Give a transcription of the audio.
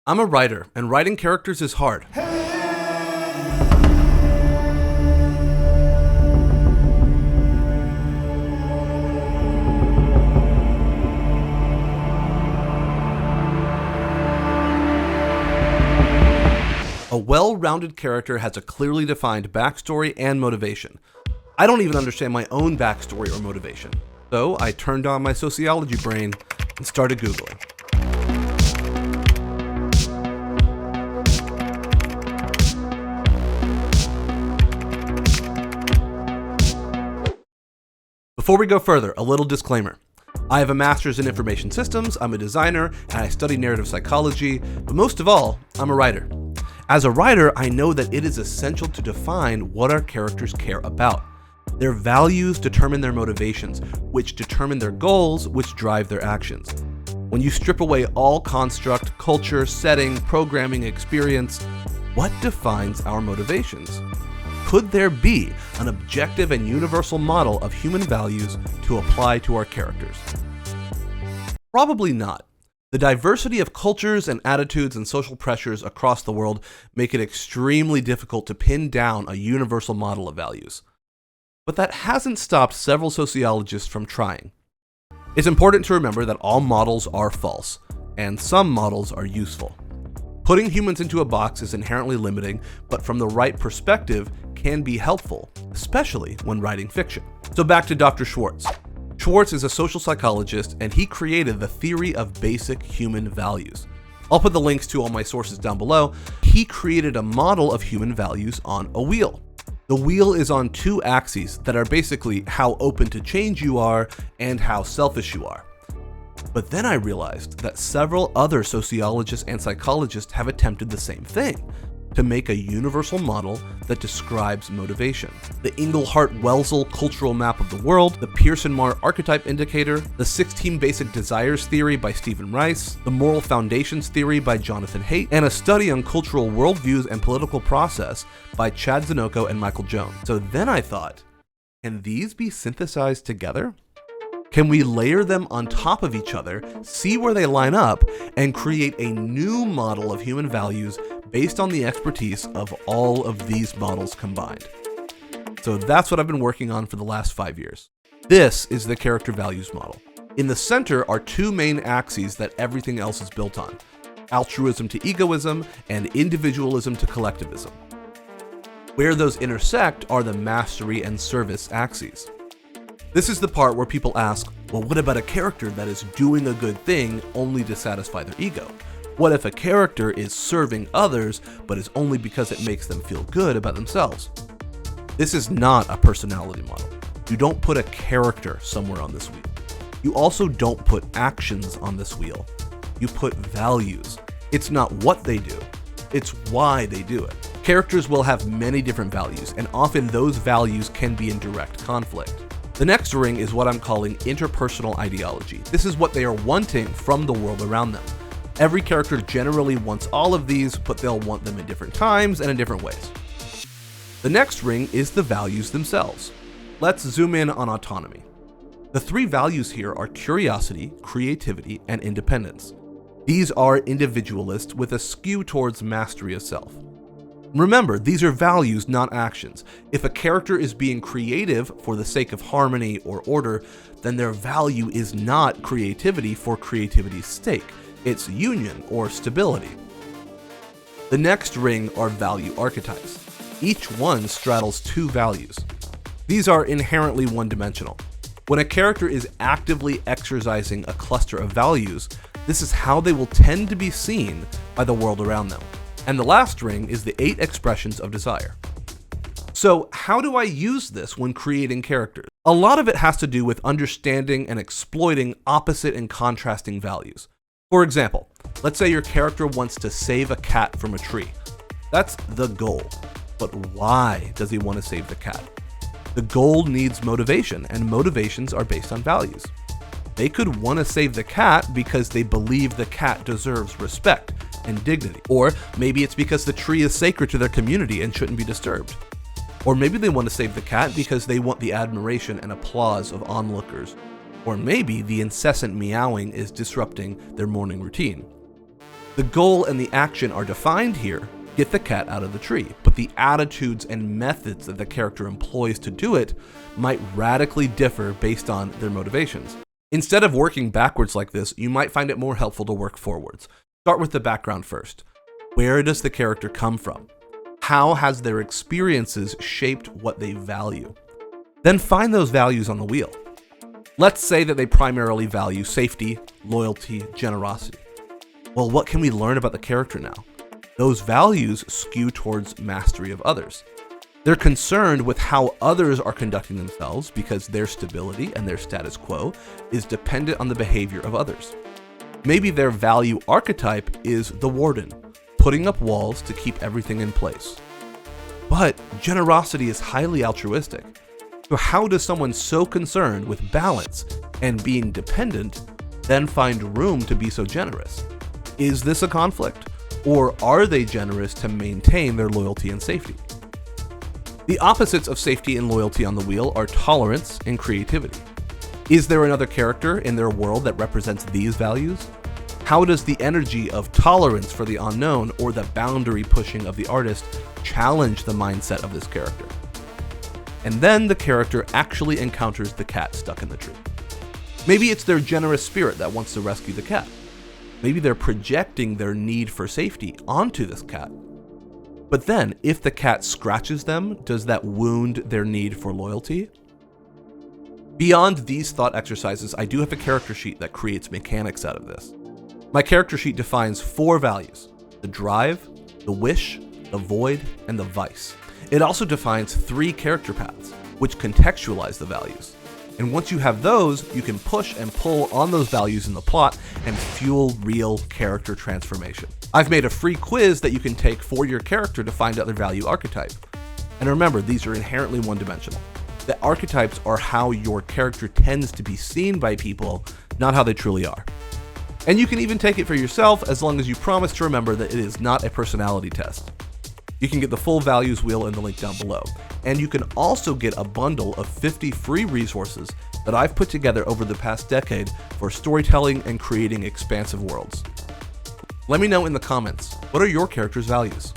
I'm a writer, and writing characters is hard. A well-rounded character has a clearly defined backstory and motivation. I don't even understand my own backstory or motivation. So I turned on my sociology brain and started Googling. Before we go further, a little disclaimer. I have a master's in information systems, I'm a designer, and I study narrative psychology, but most of all, I'm a writer. As a writer, I know that it is essential to define what our characters care about. Their values determine their motivations, which determine their goals, which drive their actions. When you strip away all construct, culture, setting, programming, experience, what defines our motivations? Could there be an objective and universal model of human values to apply to our characters? Probably not. The diversity of cultures and attitudes and social pressures across the world make it extremely difficult to pin down a universal model of values. But that hasn't stopped several sociologists from trying. It's important to remember that all models are false, and some models are useful. Putting humans into a box is inherently limiting, but from the right perspective can be helpful, especially when writing fiction. So back to Dr. Schwartz. Schwartz is a social psychologist, and he created the theory of basic human values. I'll put the links to all my sources down below. He created a model of human values on a wheel. The wheel is on two axes that are basically how open to change you are and how selfish you are. But then I realized that several other sociologists and psychologists have attempted the same thing, to make a universal model that describes motivation. The Inglehart-Welzel cultural map of the world, the Pearson-Marr archetype indicator, the 16 basic desires theory by Reiss, the moral foundations theory by Haidt, and a study on cultural worldviews and political process by Zanocco and Michael Jones. So then I thought, can these be synthesized together? Can we layer them on top of each other, see where they line up, and create a new model of human values based on the expertise of all of these models combined? So that's what I've been working on for the last 5 years. This is the character values model. In the center are two main axes that everything else is built on: altruism to egoism and individualism to collectivism. Where those intersect are the mastery and service axes. This is the part where people ask, well, what about a character that is doing a good thing only to satisfy their ego? What if a character is serving others, but is only because it makes them feel good about themselves? This is not a personality model. You don't put a character somewhere on this wheel. You also don't put actions on this wheel. You put values. It's not what they do, it's why they do it. Characters will have many different values, and often those values can be in direct conflict. The next ring is what I'm calling interpersonal ideology. This is what they are wanting from the world around them. Every character generally wants all of these, but they'll want them in different times and in different ways. The next ring is the values themselves. Let's zoom in on autonomy. The three values here are curiosity, creativity, and independence. These are individualist with a skew towards mastery of self. Remember, these are values, not actions. If a character is being creative for the sake of harmony or order, then their value is not creativity for creativity's sake. It's union or stability. The next ring are value archetypes. Each one straddles two values. These are inherently one-dimensional. When a character is actively exercising a cluster of values, this is how they will tend to be seen by the world around them. And the last ring is the 8 expressions of desire. So how do I use this when creating characters? A lot of it has to do with understanding and exploiting opposite and contrasting values. For example, let's say your character wants to save a cat from a tree. That's the goal. But why does he want to save the cat? The goal needs motivation, and motivations are based on values. They could want to save the cat because they believe the cat deserves respect and dignity. Or maybe it's because the tree is sacred to their community and shouldn't be disturbed. Or maybe they want to save the cat because they want the admiration and applause of onlookers. Or maybe the incessant meowing is disrupting their morning routine. The goal and the action are defined here: get the cat out of the tree, but the attitudes and methods that the character employs to do it might radically differ based on their motivations. Instead of working backwards like this, you might find it more helpful to work forwards. Start with the background first. Where does the character come from? How has their experiences shaped what they value? Then find those values on the wheel. Let's say that they primarily value safety, loyalty, generosity. Well, what can we learn about the character now? Those values skew towards mastery of others. They're concerned with how others are conducting themselves because their stability and their status quo is dependent on the behavior of others. Maybe their value archetype is the warden, putting up walls to keep everything in place. But generosity is highly altruistic. So how does someone so concerned with balance and being dependent then find room to be so generous? Is this a conflict? Or are they generous to maintain their loyalty and safety? The opposites of safety and loyalty on the wheel are tolerance and creativity. Is there another character in their world that represents these values? How does the energy of tolerance for the unknown or the boundary pushing of the artist challenge the mindset of this character? And then the character actually encounters the cat stuck in the tree. Maybe it's their generous spirit that wants to rescue the cat. Maybe they're projecting their need for safety onto this cat. But then, if the cat scratches them, does that wound their need for loyalty? Beyond these thought exercises, I do have a character sheet that creates mechanics out of this. My character sheet defines 4 values: the drive, the wish, the void, and the vice. It also defines 3 character paths, which contextualize the values. And once you have those, you can push and pull on those values in the plot and fuel real character transformation. I've made a free quiz that you can take for your character to find out their value archetype. And remember, these are inherently one-dimensional. The archetypes are how your character tends to be seen by people, not how they truly are. And you can even take it for yourself as long as you promise to remember that it is not a personality test. You can get the full values wheel in the link down below. And you can also get a bundle of 50 free resources that I've put together over the past decade for storytelling and creating expansive worlds. Let me know in the comments, what are your character's values?